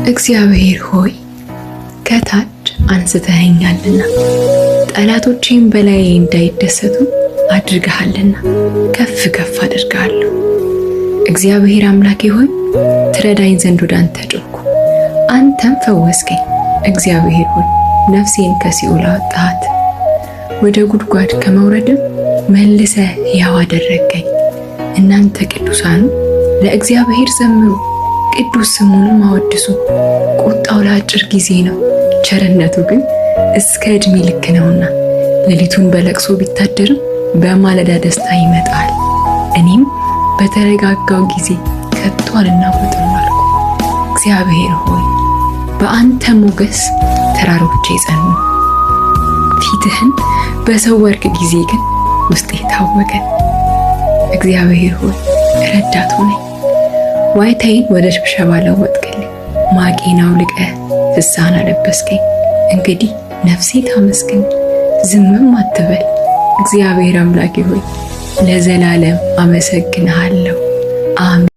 እግዚአብሔር ሆይ ከታች አንስተኸኛልና ጠላቶቼም በላይ እንዳይደሰቱ አድርገሃልና ከፍ ከፍ አድርጋለሁ። እግዚአብሔር አምላኬ ሆይ ትረዳኝ ዘንድ ወደ አንተ ጮኽኩ፣ አንተም ፈወስከኝ። እግዚአብሔር ሆይ ነፍሴን ከሲኦል አወጣሃት፣ ወደ ጉድጓድ ከመውረድም መልሰህ ሕያው አደረገኝ። እናንተ ቅዱሳኑ ለእግዚአብሔር ዘምሩ፣ ቅዱስ ስሙንም አወድሱ። ቁጣው ለአጭር ጊዜ ነው፣ ቸርነቱ ግን እስከ ዕድሜ ልክ ነውና። ሌሊቱን በለቅሶ ቢታደርም በማለዳ ደስታ ይመጣል። እኔም በተረጋጋው ጊዜ ከቶ አልናወጥም አልኩ። እግዚአብሔር ሆይ በአንተ ሞገስ ተራሮቼ ጸኑ። ፊትህን በሰወርክ ጊዜ ግን ውስጤ ታወከ። እግዚአብሔር ሆይ ረዳቱ ነኝ። ዋይታዬን ወደ ሽብሸባ ለወጥክልኝ፣ ማቄን አውልቀህ ፍስሐን አለበስከኝ። እንግዲህ ነፍሴ ታመስግን፣ ዝምም አትበል። እግዚአብሔር አምላኬ ሆይ ለዘላለም አመሰግንሃለሁ። አሜን።